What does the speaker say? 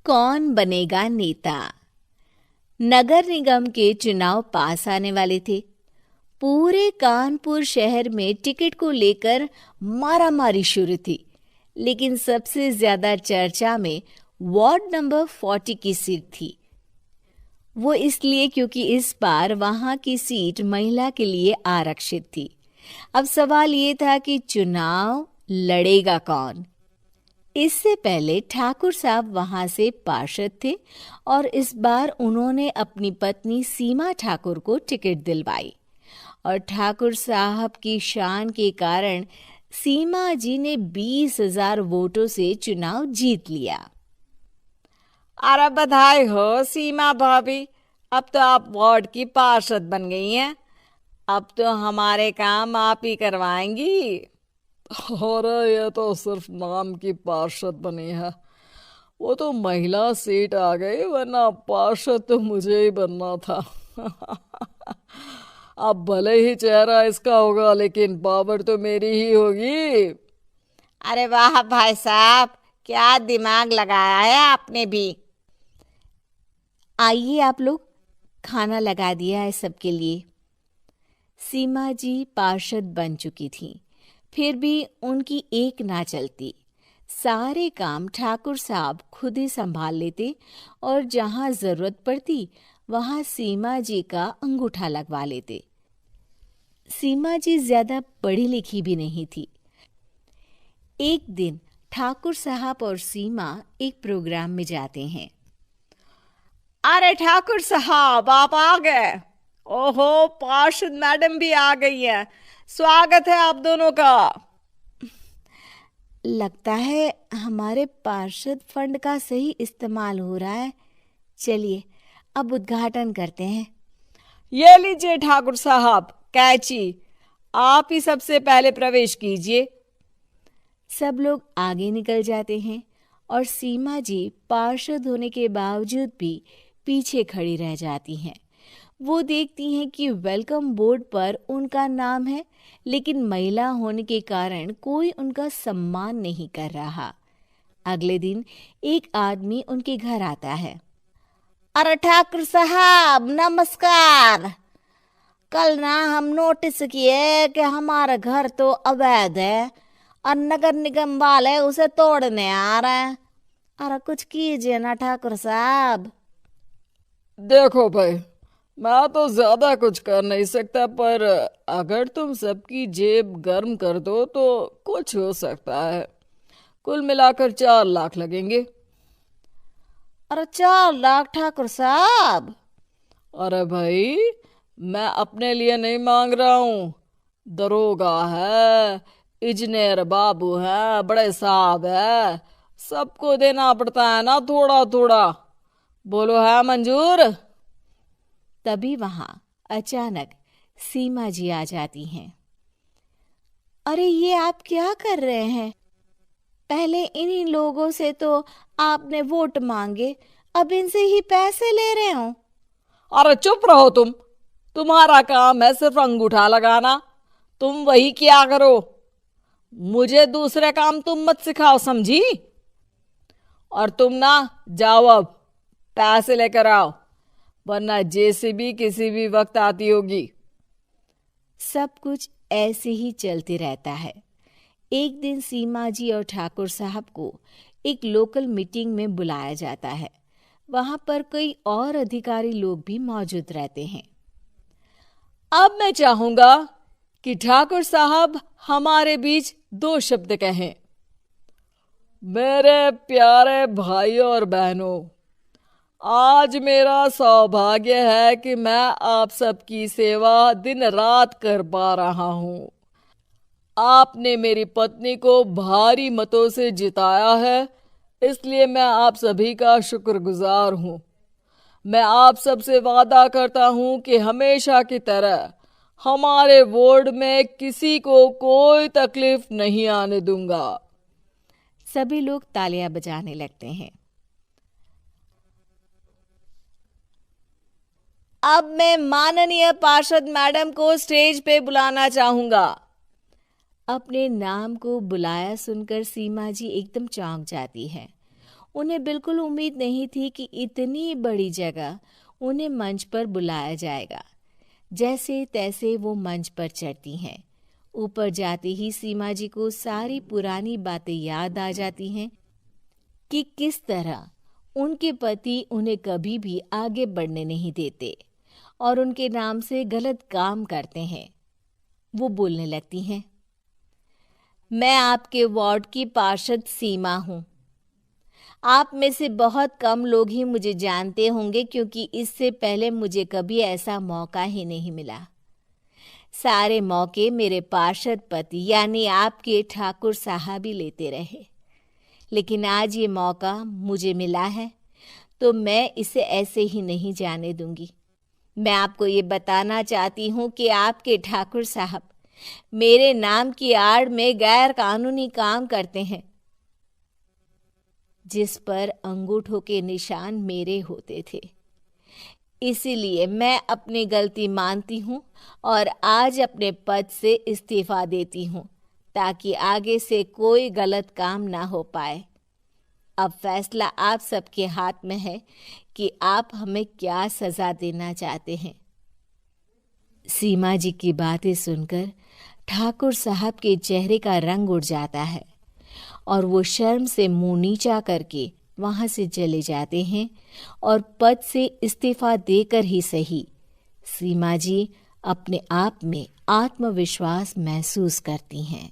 कौन बनेगा नेता। नगर निगम के चुनाव पास आने वाले थे। पूरे कानपुर शहर में टिकट को लेकर मारामारी शुरू थी, लेकिन सबसे ज्यादा चर्चा में वार्ड नंबर 40 की सीट थी। वो इसलिए क्योंकि इस बार वहां की सीट महिला के लिए आरक्षित थी। अब सवाल ये था कि चुनाव लड़ेगा कौन। इससे पहले ठाकुर साहब वहां से पार्षद थे और इस बार उन्होंने अपनी पत्नी सीमा ठाकुर को टिकट दिलवाई और ठाकुर साहब की शान के कारण सीमा जी ने 20,000 वोटों से चुनाव जीत लिया। अरे बधाई हो सीमा भाभी, अब तो आप वार्ड की पार्षद बन गई हैं। अब तो हमारे काम आप ही करवाएंगी। अरे ये तो सिर्फ नाम की पार्षद बनी है। वो तो महिला सीट आ गई, वरना पार्षद तो मुझे ही बनना था। अब भले ही चेहरा इसका होगा, लेकिन पावर तो मेरी ही होगी। अरे वाह भाई साहब, क्या दिमाग लगाया है आपने भी। आइए आप लोग, खाना लगा दिया है सबके लिए। सीमा जी पार्षद बन चुकी थीं, फिर भी उनकी एक ना चलती। सारे काम ठाकुर साहब खुद ही संभाल लेते और जहां जरूरत पड़ती वहां सीमा जी का अंगूठा लगवा लेते। सीमा जी ज्यादा पढ़ी लिखी भी नहीं थी। एक दिन ठाकुर साहब और सीमा एक प्रोग्राम में जाते हैं। अरे ठाकुर साहब, आप आ गए। ओहो, पार्षद मैडम भी आ गई हैं। स्वागत है आप दोनों का। लगता है हमारे पार्षद फंड का सही इस्तेमाल हो रहा है। चलिए अब उद्घाटन करते हैं। ये लीजिए ठाकुर साहब कैची, आप ही सबसे पहले प्रवेश कीजिए। सब लोग आगे निकल जाते हैं और सीमा जी पार्षद होने के बावजूद भी पीछे खड़ी रह जाती हैं। वो देखती हैं कि वेलकम बोर्ड पर उनका नाम है, लेकिन महिला होने के कारण कोई उनका सम्मान नहीं कर रहा। अगले दिन एक आदमी उनके घर आता है। अरे ठाकुर साहब नमस्कार। कल ना हम नोटिस किए कि हमारा घर तो अवैध है और नगर निगम वाले उसे तोड़ने आ रहे हैं। अरे कुछ कीजिए ना ठाकुर साहब। देखो भाई, मैं तो ज्यादा कुछ कर नहीं सकता, पर अगर तुम सबकी जेब गर्म कर दो तो कुछ हो सकता है। कुल मिलाकर 4 लाख लगेंगे। अरे 4 लाख ठाकुर साहब? अरे भाई, मैं अपने लिए नहीं मांग रहा हूँ। दरोगा है, इंजीनियर बाबू है, बड़े साहब है, सबको देना पड़ता है ना थोड़ा थोड़ा। बोलो है मंजूर? तभी वहां अचानक सीमा जी आ जाती हैं। अरे ये आप क्या कर रहे हैं? पहले इन्हीं लोगों से तो आपने वोट मांगे, अब इनसे ही पैसे ले रहे हो। अरे चुप रहो तुम। तुम्हारा काम है सिर्फ अंगूठा लगाना, तुम वही किया करो। मुझे दूसरे काम तुम मत सिखाओ, समझी? और तुम ना जाओ, अब पैसे लेकर आओ, वरना जेसीबी किसी भी वक्त आती होगी। सब कुछ ऐसे ही चलते रहता है। एक दिन सीमा जी और ठाकुर साहब को एक लोकल मीटिंग में बुलाया जाता है। वहां पर कई और अधिकारी लोग भी मौजूद रहते हैं। अब मैं चाहूंगा कि ठाकुर साहब हमारे बीच 2 शब्द कहें। मेरे प्यारे भाइयों और बहनों, आज मेरा सौभाग्य है कि मैं आप सबकी सेवा दिन रात कर पा रहा हूँ। आपने मेरी पत्नी को भारी मतों से जिताया है, इसलिए मैं आप सभी का शुक्रगुजार हूँ। मैं आप सबसे वादा करता हूँ कि हमेशा की तरह हमारे वार्ड में किसी को कोई तकलीफ नहीं आने दूंगा। सभी लोग तालियां बजाने लगते हैं। अब मैं माननीय पार्षद मैडम को स्टेज पे बुलाना चाहूंगा। अपने नाम को बुलाया सुनकर सीमा जी एकदम चौंक जाती है। उन्हें बिल्कुल उम्मीद नहीं थी कि इतनी बड़ी जगह उन्हें मंच पर बुलाया जाएगा। जैसे तैसे वो मंच पर चढ़ती हैं। ऊपर जाते ही सीमा जी को सारी पुरानी बातें याद आ जाती हैं कि किस तरह उनके पति उन्हें कभी भी आगे बढ़ने नहीं देते और उनके नाम से गलत काम करते हैं। वो बोलने लगती हैं, मैं आपके वार्ड की पार्षद सीमा हूँ। आप में से बहुत कम लोग ही मुझे जानते होंगे, क्योंकि इससे पहले मुझे कभी ऐसा मौका ही नहीं मिला। सारे मौके मेरे पार्षद पति यानी आपके ठाकुर साहब ही लेते रहे, लेकिन आज ये मौका मुझे मिला है तो मैं इसे ऐसे ही नहीं जाने दूंगी। मैं आपको ये बताना चाहती हूँ कि आपके ठाकुर साहब मेरे नाम की आड़ में गैर कानूनी काम करते हैं, जिस पर अंगूठों के निशान मेरे होते थे। इसीलिए मैं अपनी गलती मानती हूँ और आज अपने पद से इस्तीफा देती हूँ, ताकि आगे से कोई गलत काम ना हो पाए। अब फैसला आप सबके हाथ में है कि आप हमें क्या सजा देना चाहते हैं। सीमा जी की बातें सुनकर ठाकुर साहब के चेहरे का रंग उड़ जाता है और वो शर्म से मुंह नीचा करके वहां से चले जाते हैं और पद से इस्तीफा देकर ही सही सीमा जी अपने आप में आत्मविश्वास महसूस करती हैं।